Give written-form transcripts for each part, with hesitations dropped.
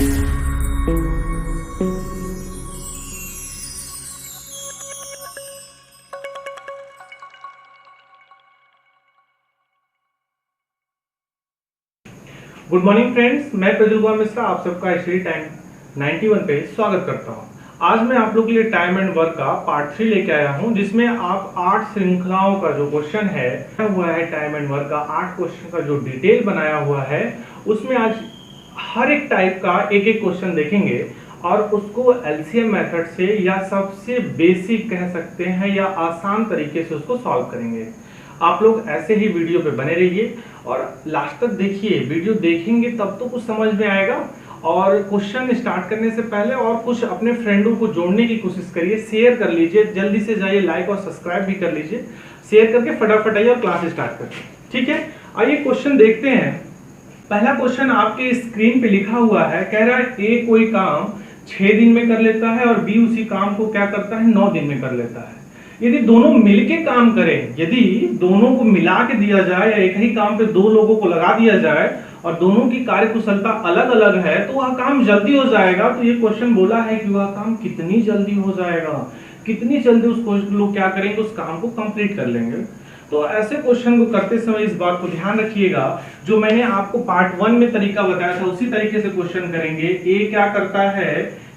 Good morning friends, मैं प्रज्वल कुमार मिश्रा आप सबका स्टडी टाइम 91 पे स्वागत करता हूं। आज मैं आप लोग के लिए टाइम एंड वर्क का पार्ट 3 लेके आया हूं, जिसमें आप 8 श्रृंखलाओं का जो क्वेश्चन है हुआ है टाइम एंड वर्क का 8 क्वेश्चन का जो डिटेल बनाया हुआ है, उसमें आज हर एक टाइप का एक एक क्वेश्चन देखेंगे और उसको एलसीएम मेथड से या सबसे बेसिक कह सकते हैं या आसान तरीके से उसको सॉल्व करेंगे। आप लोग ऐसे ही वीडियो पे बने रहिए और लास्ट तक देखिए। वीडियो देखेंगे तब तो कुछ समझ में आएगा। और क्वेश्चन स्टार्ट करने से पहले और कुछ अपने फ्रेंडों को जोड़ने की कोशिश करिए, शेयर कर लीजिए, जल्दी से जाइए लाइक और सब्सक्राइब भी कर लीजिए। शेयर करके फटाफट आइए और क्लास स्टार्ट करिए, ठीक है। आइए क्वेश्चन देखते हैं। पहला क्वेश्चन आपके स्क्रीन पे लिखा हुआ है, कह रहा है ए कोई काम 6 दिन में कर लेता है और बी उसी काम को क्या करता है 9 दिन में कर लेता है। यदि दोनों मिलके काम करें, यदि दोनों को मिला के दिया जाए या एक ही काम पे 2 लोगों को लगा दिया जाए और दोनों की कार्य कुशलता अलग अलग है तो वह काम जल्दी हो जाएगा। तो ये क्वेश्चन बोला है कि वह काम कितनी जल्दी हो जाएगा, कितनी जल्दी उसको लोग क्या करेंगे, उस काम को कंप्लीट कर लेंगे। तो ऐसे क्वेश्चन को करते समय इस बात को ध्यान रखिएगा, जो मैंने आपको पार्ट 1 में तरीका बताया था उसी तरीके से क्वेश्चन करेंगे। ए क्या करता है,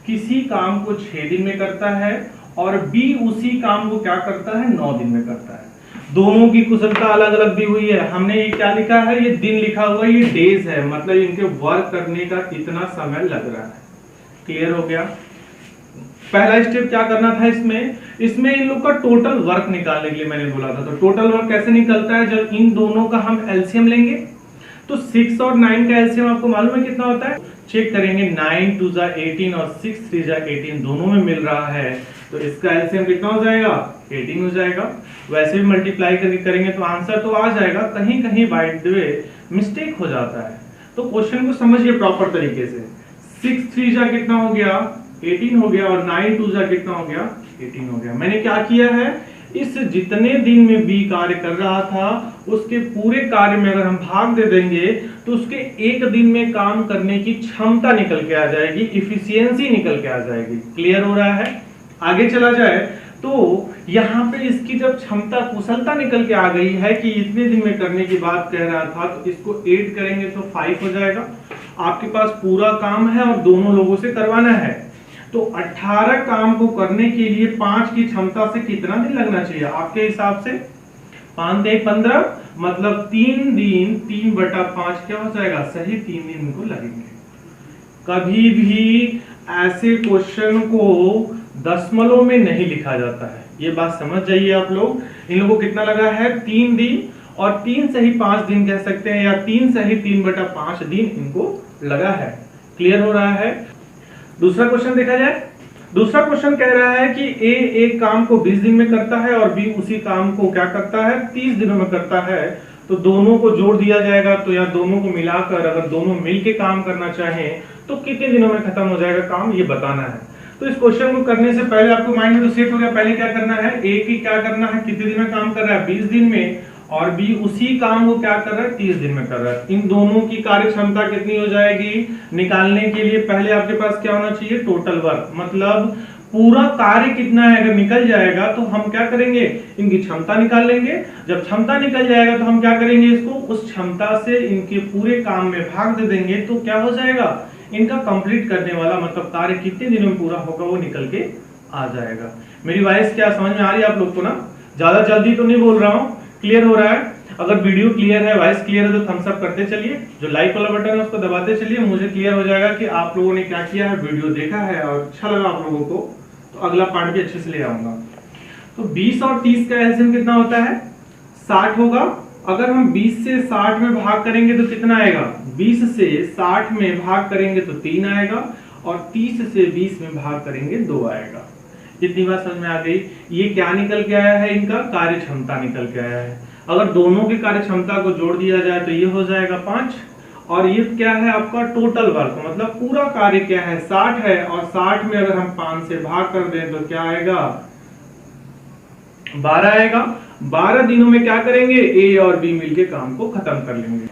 किसी काम को 6 दिन में करता है और बी उसी काम को क्या करता है 9 दिन में करता है। दोनों की कुशलता अलग अलग दी हुई है। हमने ये क्या लिखा है, ये दिन लिखा हुआ है, ये डेज है, मतलब इनके वर्क करने का कितना समय लग रहा है। क्लियर हो गया। पहला स्टेप क्या करना था इसमें इन लोग का टोटल वर्क निकालने के लिए मैंने बोला था। तो टोटल वर्क कैसे निकलता है, जब इन दोनों का हम एलसीएम लेंगे तो 6 और 9 का एलसीएम आपको मालूम है कितना होता है, चेक करेंगे। 9 2 जा 18 और 6 3 जा 18 दोनों में मिल रहा है, तो इसका एलसीएम कितना हो जाएगा 18 हो जाएगा। वैसे भी मल्टीप्लाई करके करेंगे तो आंसर तो आ जाएगा, कहीं कहीं बाय द वे मिस्टेक हो जाता है। तो क्वेश्चन को समझिए प्रॉपर तरीके से। 6 3 जा कितना हो गया 18 हो गया और 9 2 जा कितना हो गया 18 हो गया। मैंने क्या किया है, इस जितने दिन में बी कार्य कर रहा था उसके पूरे कार्य में अगर हम भाग दे देंगे तो उसके एक दिन में काम करने की क्षमता निकल के आ जाएगी, इफिशियंसी निकल के आ जाएगी। क्लियर हो रहा है। आगे चला जाए तो यहाँ पे इसकी जब क्षमता कुशलता निकल के आ गई है कि इतने दिन में करने की बात कह रहा था, तो इसको 8 करेंगे तो 5 हो जाएगा। आपके पास पूरा काम है और दोनों लोगों से करवाना है, तो 18 काम को करने के लिए 5 की क्षमता से कितना दिन लगना चाहिए आपके हिसाब से? 5 दे 15, मतलब 3 दिन 3/5 क्या हो जाएगा, सही 3 दिन इनको लगेंगे। कभी भी ऐसे क्वेश्चन को दशमलव में नहीं लिखा जाता है, ये बात समझ जाइए आप लोग। इन लोगों को कितना लगा है 3 दिन, और 3 से ही 5 दिन कह सकते हैं, या 3 से ही 3/5 दिन इनको लगा है। क्लियर हो रहा है। दूसरा क्वेश्चन देखा जाए। दूसरा क्वेश्चन कह रहा है कि ए एक काम को 20 दिन में करता है और बी उसी काम को क्या करता है 30 दिनों में करता है। तो दोनों को जोड़ दिया जाएगा, तो या दोनों को मिलाकर अगर दोनों मिलके काम करना चाहें तो कितने दिनों में खत्म हो जाएगा काम, ये बताना है। तो इस क्वेश्चन को करने से पहले आपको माइंड में तो सेट हो गया, पहले क्या करना है, ए की क्या करना है, कितने दिन में काम कर रहा है 20 दिन में, और बी उसी काम को क्या कर रहा है 30 दिन में कर रहा है। इन दोनों की कार्य क्षमता कितनी हो जाएगी निकालने के लिए पहले आपके पास क्या होना चाहिए, टोटल वर्क, मतलब पूरा कार्य कितना है अगर निकल जाएगा तो हम क्या करेंगे, इनकी क्षमता निकाल लेंगे। जब क्षमता निकल जाएगा तो हम क्या करेंगे, इसको उस क्षमता से इनके पूरे काम में भाग दे देंगे, तो क्या हो जाएगा इनका कंप्लीट करने वाला मतलब कार्य कितने दिनों में पूरा होगा वो निकल के आ जाएगा। मेरी वॉइस क्या समझ में आ रही है आप लोग को ना? ज्यादा जल्दी तो नहीं बोल रहा हूँ, क्लियर हो रहा है। अगर वीडियो क्लियर है, वॉइस क्लियर है तो थम्स अप करते चलिए, जो लाइक वाला बटन है उसको दबाते चलिए। मुझे क्लियर हो जाएगा कि आप लोगों ने क्या किया है, वीडियो देखा है और अच्छा लगा आप लोगों को, तो अगला पार्ट भी अच्छे से ले आऊंगा। तो 20 और 30 का एलसीएम कितना होता है 60 होगा। अगर हम 20 से 60 में भाग करेंगे तो कितना आएगा, 20 से 60 में भाग करेंगे तो 3 आएगा, और 30 से 20 में भाग करेंगे 2 आएगा। इतनी बात समझ में आ गई। ये क्या निकल के आया है, इनका कार्य क्षमता निकल के आया है। अगर दोनों की कार्य क्षमता को जोड़ दिया जाए तो ये हो जाएगा 5, और ये क्या है आपका टोटल वर्क, मतलब पूरा कार्य क्या है 60 है, और 60 में अगर हम 5 से भाग कर दें तो क्या आएगा 12 आएगा। 12 दिनों में क्या करेंगे, ए और बी मिलके काम को खत्म कर लेंगे।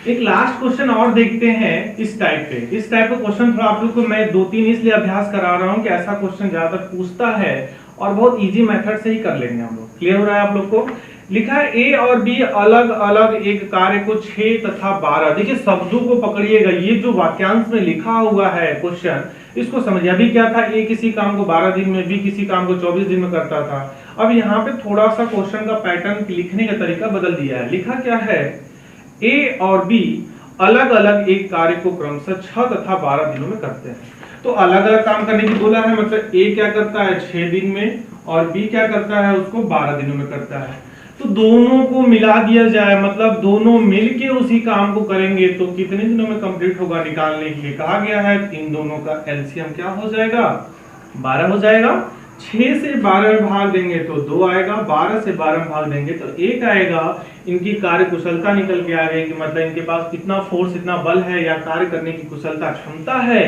एक लास्ट क्वेश्चन और देखते हैं इस टाइप पे। इस टाइप का क्वेश्चन थोड़ा आप लोग को मैं 2-3 इसलिए अभ्यास करा रहा हूं कि ऐसा क्वेश्चन ज्यादातर पूछता है और बहुत इजी मेथड से ही कर लेंगे हम लोग। क्लियर हो रहा है आप लोग को? लिखा है ए और बी अलग अलग एक कार्य को 6 तथा 12। देखिए शब्दों को पकड़िएगा, ये जो वाक्यांश में लिखा हुआ है क्वेश्चन, इसको समझिए। अभी क्या था, ए किसी काम को 12 दिन में, बी किसी काम को 24 दिन में करता था। अब यहाँ पे थोड़ा सा क्वेश्चन का पैटर्न लिखने का तरीका बदल दिया है। लिखा क्या है, ए और बी अलग अलग एक कार्य को क्रमशः 6 तथा 12 दिनों में करते हैं। तो अलग अलग काम करने की बोला है, मतलब ए क्या करता है 6 दिन में और बी क्या करता है उसको 12 दिनों में करता है। तो दोनों को मिला दिया जाए, मतलब दोनों मिलके उसी काम को करेंगे तो कितने दिनों में कंप्लीट होगा, निकालने के लिए कहा गया है। इन दोनों का एलसीएम क्या हो जाएगा, 12 हो जाएगा। 6 से 12 में भाग देंगे तो 2 आएगा, 12 से 12 में भाग देंगे तो 1 आएगा। इनकी कार्य कुशलता निकल के आ गई कि मतलब इनके पास इतना फोर्स, इतना बल है या कार्य करने की कुशलता, क्षमता है,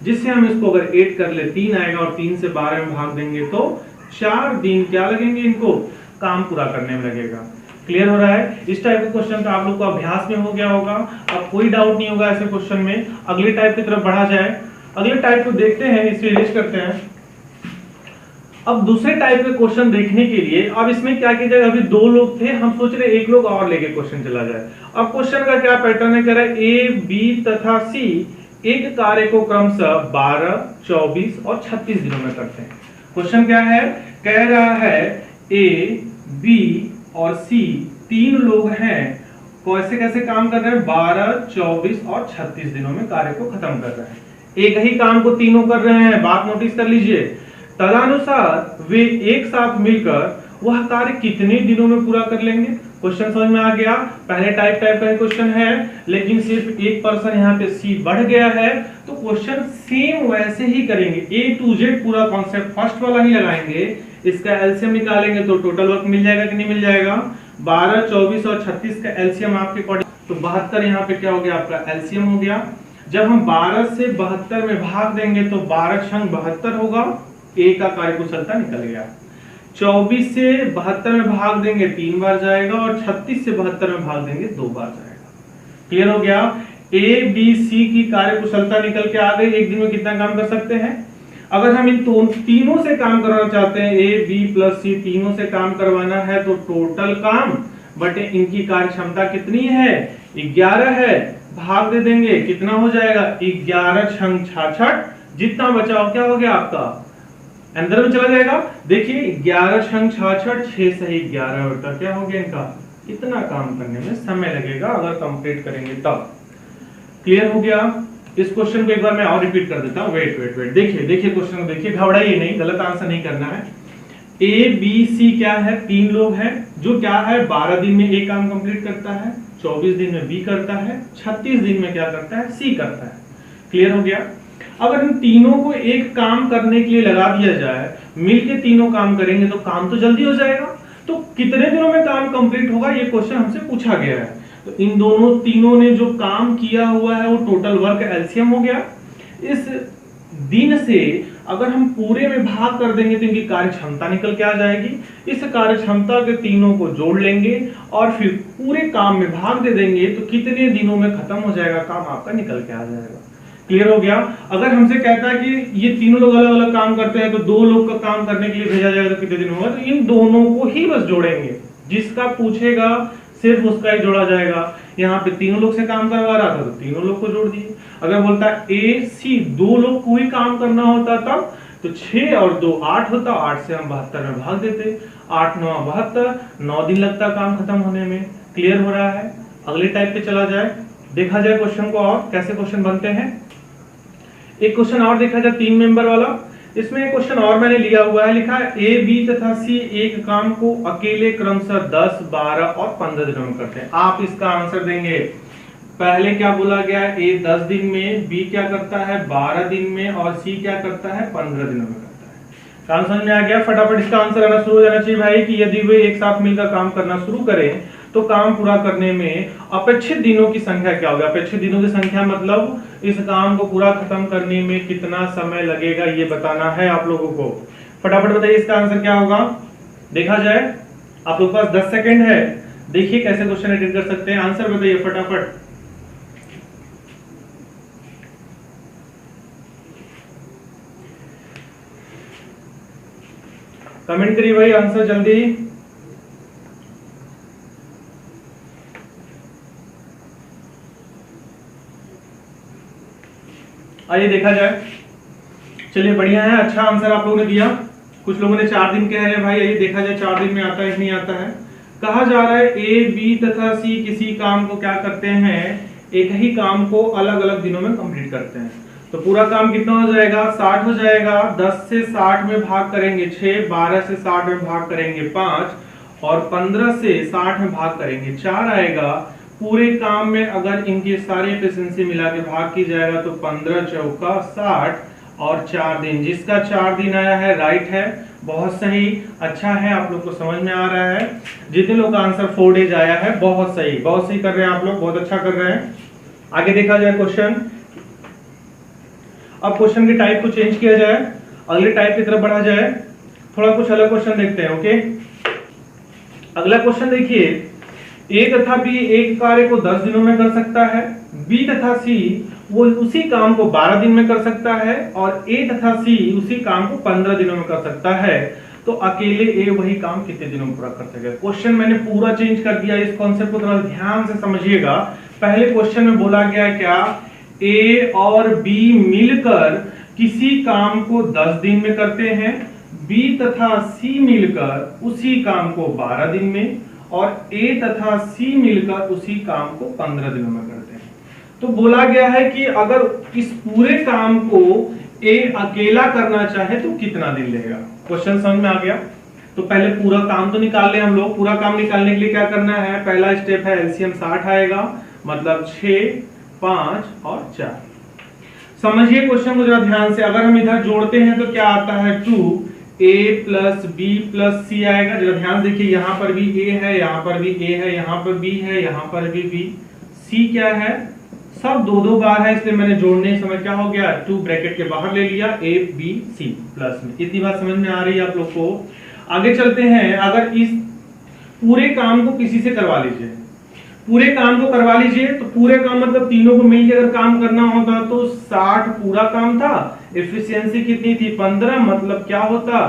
जिससे हम इसको अगर 8 कर ले 3 आएगा और 3 से 12 में भाग देंगे तो 4 दिन क्या लगेंगे, इनको काम पूरा करने में लगेगा। क्लियर हो रहा है? इस टाइप के क्वेश्चन का आप लोग को अभ्यास में हो गया होगा, अब कोई डाउट नहीं होगा ऐसे क्वेश्चन में। अगले टाइप की तरफ बढ़ा जाए, अगले टाइप को देखते हैं, इसे इरेज करते हैं। अब दूसरे टाइप के क्वेश्चन देखने के लिए अब इसमें क्या किया जाएगा, अभी 2 लोग थे, हम सोच रहे 1 लोग और लेके क्वेश्चन चला जाए। अब क्वेश्चन का क्या पैटर्न है, कह रहा है ए बी तथा सी एक कार्य को क्रमशः 12, 24 और 36 दिनों में करते हैं। क्वेश्चन क्या है, कह रहा है ए बी और सी 3 लोग हैं, कैसे कैसे काम कर रहे हैं, 12, 24 और 36 दिनों में कार्य को खत्म कर रहे हैं। एक ही काम को तीनों कर रहे हैं, बात नोटिस कर लीजिए। तदनुसार वे एक साथ मिलकर वह कार्य कितने दिनों में पूरा कर लेंगे। क्वेश्चन समझ में आ गया? पहले टाइप का क्वेश्चन है, लेकिन सिर्फ एक पर्सन यहाँ पे सी बढ़ गया है, तो क्वेश्चन सेम वैसे ही करेंगे। ए टू जेड पूरा कॉन्सेप्ट फर्स्ट वाला ही लगाएंगे। इसका एलसीएम निकालेंगे तो टोटल वर्क मिल जाएगा कि नहीं मिल जाएगा। 12, 24 और 36 का एलसीएम आपके अकॉर्डिंग तो 72 यहाँ पे क्या हो गया, आपका एलसीएम हो गया। जब हम 12 से 72 में भाग देंगे तो 12 छंग 72 होगा, ए का कार्य कुशलता निकल गया। 24 से 72 में भाग देंगे 3 बार जाएगा और 36 से 72 में भाग देंगे 2 बार जाएगा। क्लियर हो गया? ए बी सी की कार्य कुशलता निकल के आ गई। एक दिन में कितना काम कर सकते हैं, अगर हम इन तीनों से काम करवाना चाहते हैं, ए बी प्लस सी तीनों से काम करवाना है तो टोटल काम बटे इनकी कार्य क्षमता कितनी है, 11 है, भाग दे देंगे कितना हो जाएगा, 11 छंग 66, जितना बचाव क्या हो गया आपका अंदर में चला जाएगा। देखिए 11 छंग 66, 6 से 11 बटा क्या हो गया इनका, इतना काम करने में समय लगेगा अगर कंप्लीट करेंगे तब। क्लियर हो गया? इस क्वेश्चन को एक बार मैं और रिपीट कर देता हूं। वेट देखिए क्वेश्चन को देखिए, घबराइए नहीं, गलत आंसर नहीं करना है। ए बी सी क्या है, 3 लोग हैं, जो क्या है 12 दिन में ए काम कंप्लीट करता है, 24 दिन में बी करता है, 36 दिन में क्या करता है, सी करता है। क्लियर हो गया? अगर इन तीनों को एक काम करने के लिए लगा दिया जाए, मिलके तीनों काम करेंगे तो काम तो जल्दी हो जाएगा। तो कितने दिनों में काम कंप्लीट होगा, ये क्वेश्चन हमसे पूछा गया है। तो इन तीनों ने जो काम किया हुआ है वो टोटल वर्क एलसीएम हो गया। इस दिन से अगर हम पूरे में भाग कर देंगे तो इनकी कार्य क्षमता निकल के आ जाएगी। इस कार्य क्षमता के तीनों को जोड़ लेंगे और फिर पूरे काम में भाग दे देंगे तो कितने दिनों में खत्म हो जाएगा काम आपका, निकल के आ जाएगा। क्लियर हो गया? अगर हमसे कहता है कि ये तीनों लोग अलग अलग काम करते हैं तो 2 लोग का काम करने के लिए भेजा जाएगा तो कितने दिन होगा, तो इन दोनों को ही बस जोड़ेंगे, जिसका पूछेगा सिर्फ उसका ही जोड़ा जाएगा। यहाँ पे 3 लोग से काम करवा रहा था तो 3 लोग को जोड़ दिए। अगर बोलता है ए सी 2 लोग को ही काम करना होता तब तो 6 और 2 8 होता, 8 से हम 72 में भाग देते, 8 9 72, 9 दिन लगता काम खत्म होने में। क्लियर हो रहा है? अगले टाइप पे चला जाए, देखा जाए क्वेश्चन को और कैसे क्वेश्चन बनते हैं। एक क्वेश्चन और देखा जाए 3 मेंबर वाला। इसमें एक क्वेश्चन और मैंने लिया हुआ है, लिखा है ए बी तथा सी एक काम को अकेले क्रमशः 10, 12 और 15 दिनों में करते हैं। आप इसका आंसर देंगे। पहले क्या बोला गया, ए 10 दिन में, बी क्या करता है 12 दिन में और सी क्या करता है 15 दिनों में करता है। काम समझ में आ गया? फटाफट इसका आंसर आना शुरू हो जाना चाहिए भाई कि यदि वे एक साथ मिलकर काम करना शुरू करें तो काम पूरा करने में अपेक्षित दिनों की संख्या क्या होगी। अपेक्षित दिनों की संख्या मतलब इस काम को पूरा खत्म करने में कितना समय लगेगा ये बताना है आप लोगों को। फटाफट बताइए इसका आंसर क्या होगा। देखा जाए, आप लोग पास 10 सेकंड है, देखिए कैसे क्वेश्चन अटेंड कर सकते हैं। आंसर बताइए फटाफट। कमेंट करिए भाई आंसर जल्दी। आइए देखा जाए। चलिए बढ़िया है, अच्छा आंसर आप लोगों ने दिया। कुछ लोगों ने 4 दिन कह रहे हैं भाई, आइए देखा जाए 4 दिन में आता है कि नहीं आता है। कहा जा रहा है ए बी तथा सी किसी काम को क्या करते हैं, एक ही काम को अलग अलग दिनों में कंप्लीट करते हैं। तो पूरा काम कितना हो जाएगा, 60 हो जाएगा। 10 से 60 में भाग करेंगे 6, 12 से 60 में भाग करेंगे 5 और 15 से 60 में भाग करेंगे 4 आएगा। पूरे काम में अगर इनकी सारी एफिशिएंसी मिला के भाग की जाएगा तो 15 चौका 60 और 4 दिन, जिसका 4 दिन आया है राइट है, बहुत सही, अच्छा है, आप लोग को समझ में आ रहा है। जितने लोग का आंसर 4 डेज आया है बहुत सही कर रहे हैं आप लोग, बहुत अच्छा कर रहे हैं। आगे देखा जाए क्वेश्चन। अब क्वेश्चन के टाइप को चेंज किया जाए, अगले टाइप की तरफ बढ़ा जाए, थोड़ा कुछ अलग क्वेश्चन देखते हैं। ओके, अगला क्वेश्चन देखिए, ए तथा बी एक कार्य को 10 दिनों में कर सकता है, बी तथा सी वो उसी काम को 12 दिन में कर सकता है और ए तथा सी उसी काम को 15 दिनों में कर सकता है। तो अकेले ए वही काम कितने दिनों में पूरा कर सकेगा। क्वेश्चन मैंने पूरा चेंज कर दिया, इस कॉन्सेप्ट को थोड़ा ध्यान से समझिएगा। पहले क्वेश्चन में बोला गया क्या, ए और बी मिलकर किसी काम को 10 दिन में करते हैं, बी तथा सी मिलकर उसी काम को 12 दिन में और ए तथा सी मिलकर उसी काम को 15 दिनों में करते हैं। तो बोला गया है कि अगर इस पूरे काम को ए अकेला करना चाहे तो कितना दिन लेगा। क्वेश्चन समझ में आ गया। तो पहले पूरा काम तो निकाल ले हम लोग। पूरा काम निकालने के लिए क्या करना है, पहला स्टेप है एलसीएम 60 आएगा, मतलब 6, 5 और 4। समझिए क्वेश्चन को जरा ध्यान से। अगर हम इधर जोड़ते हैं तो क्या आता है 2a प्लस बी प्लस सी आएगा। जरा ध्यान देखिए, यहाँ पर भी a है, यहाँ पर भी a है, यहाँ पर b है, यहाँ पर भी b। c क्या है, सब 2 बार है, इसलिए मैंने जोड़ने समय क्या हो गया 2 ब्रैकेट के बाहर ले लिया, a b c प्लस में। इतनी बात समझ में आ रही है आप लोग को। आगे चलते हैं। अगर इस पूरे काम को किसी से करवा लीजिए, पूरे काम को करवा लीजिए, तो पूरे काम मतलब तीनों को मिलकर अगर काम करना होता तो 60 पूरा काम था, एफिशिएंसी कितनी थी 15, मतलब क्या होता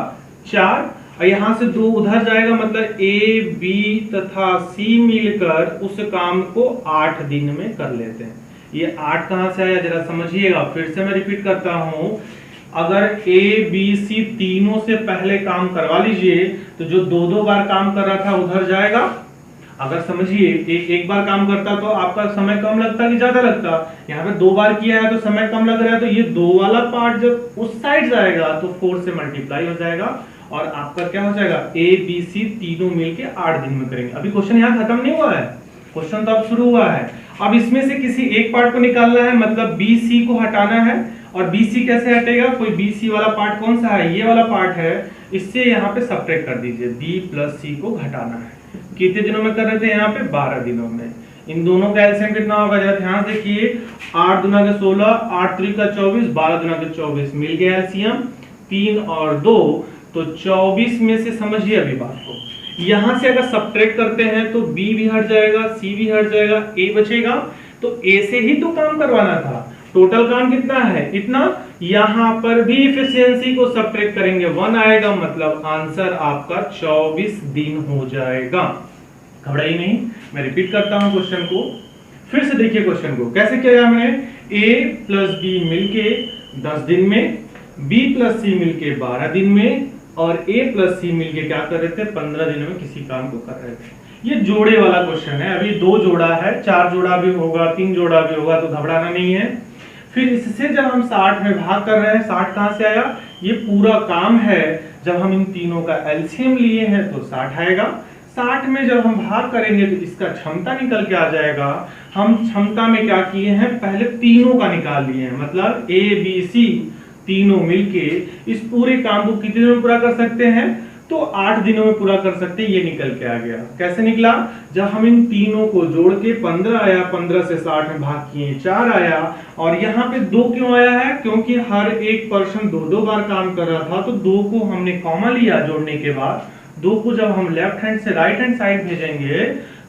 4, और यहां से 2 उधर जाएगा, मतलब ए बी तथा सी मिलकर उस काम को 8 दिन में कर लेते हैं। ये 8 कहां से आया जरा समझिएगा, फिर से मैं रिपीट करता हूं। अगर ए बी सी तीनों से पहले काम करवा लीजिए तो जो 2 बार काम कर रहा था उधर जाएगा। अगर समझिए एक बार काम करता तो आपका समय कम लगता कि ज्यादा लगता, यहाँ पे 2 बार किया है तो समय कम लग रहा है, तो ये 2 वाला पार्ट जब उस साइड जाएगा तो 4 से मल्टीप्लाई हो जाएगा और आपका क्या हो जाएगा, ए बी सी तीनों मिलके 8 दिन में करेंगे। अभी क्वेश्चन यहाँ खत्म नहीं हुआ है, क्वेश्चन तो अब शुरू हुआ है। अब इसमें से किसी एक पार्ट को निकालना है, मतलब बी सी को हटाना है। और बी सी कैसे हटेगा, कोई बी सी वाला पार्ट कौन सा है, ये वाला पार्ट है, इससे यहाँ पे सब्ट्रैक्ट कर दीजिए, बी प्लस सी को घटाना है। कितने दिनों में कर रहे थे यहाँ पे 12 दिनों में। इन दोनों का एलसीएम कितना होगा जरा ध्यान देखिए, 8 दूना के 16, 8 3 का 24, 12 दूना के 24, मिल गया एलसीएम 3 और 2, तो 24 में से समझिए अभी बात को, यहां से अगर सब्ट्रैक्ट करते हैं तो बी भी हट जाएगा, सी भी हट जाएगा, ए बचेगा। तो ए से ही तो काम करवाना था, टोटल काम कितना है इतना, यहां पर भी एफिशिएंसी को सब्ट्रैक्ट करेंगे 1 आएगा, मतलब आंसर आपका 24 दिन हो जाएगा। घबराइए नहीं, मैं रिपीट करता हूं क्वेश्चन को, फिर से देखिए क्वेश्चन को कैसे किया हमने। ए प्लस बी मिलके 10 दिन में, बी प्लस सी मिलके 12 दिन में और ए प्लस सी मिलके क्या कर रहे थे 15 दिनों में किसी काम को कर रहे थे। ये जोड़े वाला क्वेश्चन है, अभी 2 जोड़ा है, 4 जोड़ा भी होगा, 3 जोड़ा भी होगा, तो घबराना नहीं है। फिर इससे जब हम 60 में भाग कर रहे हैं, 60 कहां से आया, ये पूरा काम है, जब हम इन तीनों का एलसीएम लिए हैं तो 60 आएगा। 60 में जब हम भाग करेंगे तो इसका क्षमता निकल के आ जाएगा। हम क्षमता में क्या किए हैं, पहले तीनों का निकाल लिए हैं, मतलब ए बी सी तीनों मिलके इस पूरे काम को कितने दिनों में पूरा कर सकते हैं, तो 8 दिनों में पूरा कर सकते हैं। ये निकल के आ गया। कैसे निकला, जब हम इन तीनों को जोड़ के 15 आया, 15 से 60 में भाग किए 4 आया, और यहाँ पे 2 क्यों आया है, क्योंकि हर एक पर्सन 2 बार काम कर रहा था, तो 2 को हमने कॉमा लिया जोड़ने के बाद। 2 को जब हम लेफ्ट हैंड से राइट हैंड साइड भेजेंगे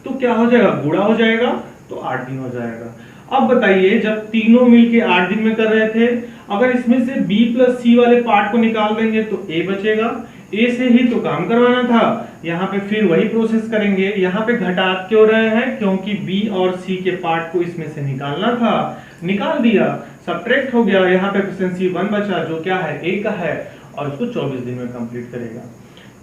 तो क्या हो जाएगा, गुणा हो जाएगा, तो 8 दिन हो जाएगा। अब बताइए, जब तीनों मिलके 8 दिन में कर रहे थे, अगर इसमें से B प्लस C वाले पार्ट को निकाल देंगे तो A बचेगा, ए से ही तो काम करवाना था, यहाँ पे फिर वही प्रोसेस करेंगे। यहाँ पे घटा क्यों रहे हैं, क्योंकि बी और सी के पार्ट को इसमें से निकालना था, निकाल दिया, सब्ट्रैक्ट हो गया, यहाँ पे एफिशिएंसी 1 बचा जो क्या है ए का है, और उसको 24 दिन में कंप्लीट करेगा।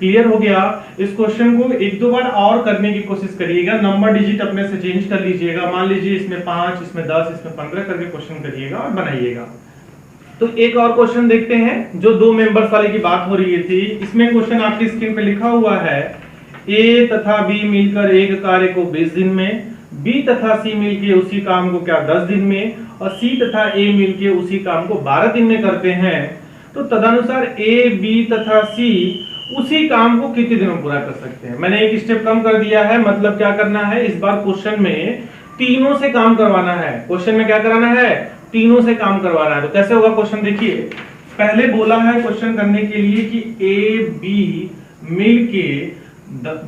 क्लियर हो गया। इस क्वेश्चन को एक दो बार और करने की कोशिश करिएगा, नंबर डिजिट अपने से चेंज कर लीजिएगा, मान लीजिए इसमें 5, इसमें 10, इसमें 15 करके क्वेश्चन करिएगा और बनाइएगा। तो एक और क्वेश्चन देखते हैं जो 2 मेंबर्स वाले की बात हो रही थी। इसमें क्वेश्चन आपकी स्क्रीन पे लिखा हुआ है, ए तथा बी मिलकर एक कार्य को 20 दिन में, बी तथा सी मिलकर उसी काम को क्या 10 दिन में, और सी तथा ए मिलकर उसी काम को 12 दिन में करते हैं। तो तदनुसार ए, बी तथा सी उसी काम को कितने दिनों में पूरा कर सकते हैं। मैंने एक स्टेप कम कर दिया है, मतलब क्या करना है, इस बार क्वेश्चन में तीनों से काम करवाना है। क्वेश्चन में क्या कराना है, तीनों से काम करवाना है। तो कैसे होगा क्वेश्चन देखिए, पहले बोला है क्वेश्चन करने के लिए कि ए बी मिलके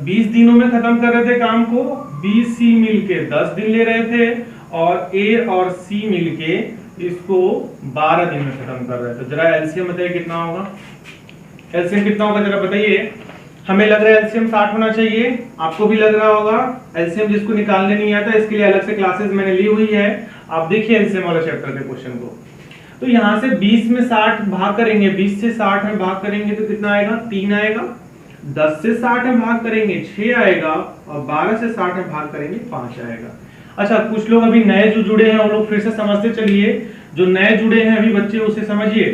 20 दिनों में खत्म कर रहे थे काम को, बी सी मिलके 10 दिन ले रहे थे, और ए और सी मिलके इसको 12 दिन में खत्म कर रहे थे। जरा एलसीएम बताइए कितना होगा, एलसीएम कितना होगा जरा बताइए। हमें लग रहा है एलसीएम 60 होना चाहिए, आपको भी लग रहा होगा। एलसीएम जिसको निकालने नहीं आता इसके लिए अलग से क्लासेस मैंने ली हुई है, आप देखिए एलसीएम वाला चैप्टर के क्वेश्चन को। तो यहाँ से 20 में 60 भाग करेंगे, 20 से 60 में भाग करेंगे तो कितना आएगा, 3 आएगा। 10 से 60 में भाग करेंगे 6 आएगा, और 12 से 60 में भाग करेंगे 5 आएगा। अच्छा, कुछ लोग अभी नए जो जुड़े हैं वो लोग फिर से समझते चलिए, जो नए जुड़े हैं अभी बच्चे उसे समझिए।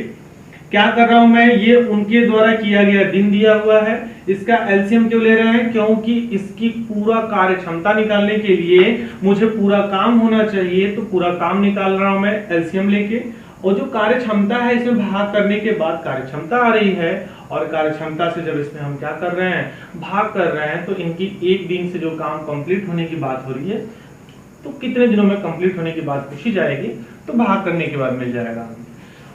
क्या कर रहा हूं मैं, ये उनके द्वारा किया गया दिन दिया हुआ है, इसका एलसीएम क्यों ले रहे हैं, क्योंकि इसकी पूरा कार्य क्षमता निकालने के लिए मुझे पूरा काम होना चाहिए, तो पूरा काम निकाल रहा हूं मैं एलसीएम लेके। और जो कार्य क्षमता है इसमें भाग करने के बाद कार्य क्षमता आ रही है, और कार्य क्षमता से जब इसमें हम क्या कर रहे हैं, भाग कर रहे हैं, तो इनकी एक दिन से जो काम कंप्लीट होने की बात हो रही है, तो कितने दिनों में कंप्लीट होने की बात पूछी जाएगी, तो भाग करने के बाद मिल जाएगा।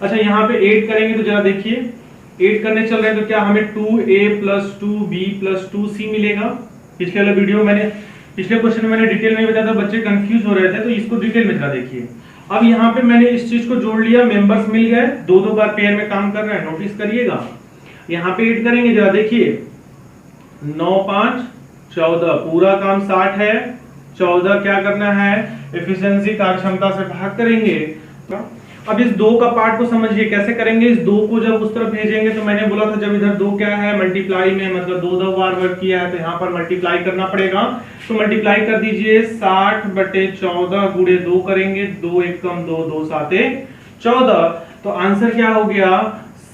अच्छा, यहाँ पे 8 करेंगे तो जरा देखिए, 8 करने चल रहे हैं तो क्या हमें 2a + 2b + 2c मिलेगा। पिछले वाले वीडियो मैंने, पिछले क्वेश्चन में मैंने डिटेल में बताया था, बच्चे कंफ्यूज हो रहे थे, तो इसको डिटेल में जरा देखिए। अब यहाँ पे मैंने इस चीज को जोड़ लिया, मेंबर्स मिल गए, 2-2 बार पेयर में काम कर रहे हैं, नोटिस करिएगा। यहाँ पे 8 करेंगे जरा देखिए, 9 5 14, पूरा काम 60 है, 14 क्या करना है, एफिशिएंसी कार्य क्षमता से भाग करेंगे। अब इस 2 का पार्ट को समझिए कैसे करेंगे। इस 2 को जब उस तरफ भेजेंगे तो मैंने बोला था जब इधर 2 क्या है मल्टीप्लाई में, मतलब 2 बार वर्क किया है तो यहाँ पर मल्टीप्लाई करना पड़ेगा। तो मल्टीप्लाई कर दीजिए, 60/14 गुणे 2 करेंगे, 2 एकम 2, 2 साते 14। तो आंसर क्या हो गया,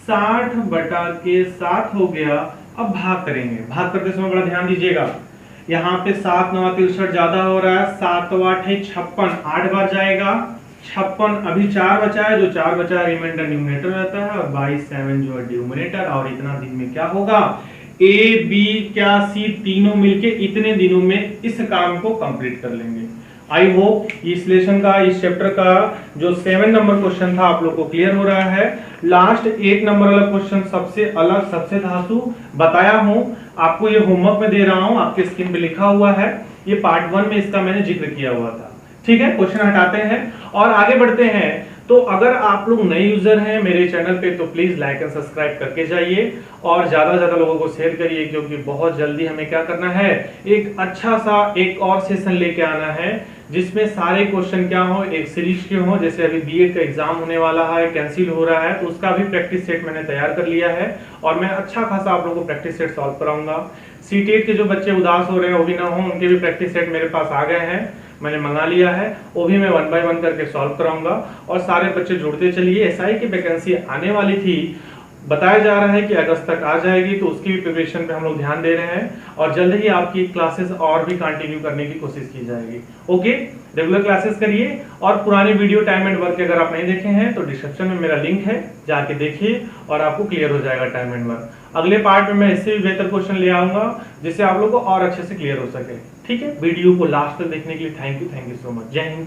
60/7 हो गया। अब भाग करेंगे, भाग करते समय बड़ा ध्यान दीजिएगा, यहाँ पे 7 9 63 ज्यादा हो रहा है, 7 8 56, 8 बार जाएगा, 56 अभी 4 बचा है, जो 4 बचा है रिमाइंडर न्यूमरेटर रहता है, और 22 7 जो है डिनोमिनेटर। और इतना दिन में क्या होगा, ए बी क्या सी तीनों मिलके इतने दिनों में इस काम को कंप्लीट कर लेंगे। आई होप इस लेसन का, इस चैप्टर का जो 7 नंबर क्वेश्चन था आप लोग को क्लियर हो रहा है। लास्ट 8 नंबर वाला क्वेश्चन सबसे अलग, सबसे धांसू बताया हूं आपको, ये होमवर्क में दे रहा हूं, आपके स्क्रीन पे लिखा हुआ है, ये पार्ट 1 में इसका मैंने जिक्र किया हुआ था। ठीक है, क्वेश्चन हटाते हैं और आगे बढ़ते हैं। तो अगर आप लोग नए यूजर हैं मेरे चैनल पे तो प्लीज लाइक एंड सब्सक्राइब करके जाइए, और ज्यादा से ज्यादा लोगों को शेयर करिए, क्योंकि बहुत जल्दी हमें क्या करना है, एक अच्छा सा एक और सेशन लेके आना है जिसमें सारे क्वेश्चन क्या हो, एक सीरीज के हो। जैसे अभी बीएड का एग्जाम होने वाला है, कैंसिल हो रहा है, तो उसका भी प्रैक्टिस सेट मैंने तैयार कर लिया है, और मैं अच्छा खासा आप लोगों को प्रैक्टिस सेट सॉल्व कराऊंगा। सीटेट के जो बच्चे उदास हो रहे हैं वो भी ना हो, उनके भी प्रैक्टिस सेट मेरे पास आ गए हैं, मैंने मंगा लिया है, वो भी मैं 1 बाय 1 करके सॉल्व कराऊंगा। और सारे बच्चे जुड़ते चलिए। एसआई की वैकेंसी आने वाली थी, बताया जा रहा है कि अगस्त तक आ जाएगी, तो उसकी भी प्रिपरेशन पे हम लोग ध्यान दे रहे हैं, और जल्द ही आपकी क्लासेस और भी कंटिन्यू करने की कोशिश की जाएगी। ओके, रेगुलर क्लासेस करिए, और पुराने वीडियो टाइम एंड वर्क अगर आप नहीं देखे हैं तो डिस्क्रिप्शन में मेरा लिंक है, जाके देखिए और आपको क्लियर हो जाएगा टाइम एंड वर्क। अगले पार्ट में मैं इससे भी बेहतर क्वेश्चन ले आऊंगा जिससे आप लोग को और अच्छे से क्लियर हो सके। ठीक है, वीडियो को लास्ट तक देखने के लिए थैंक यू सो मच। जय हिंद।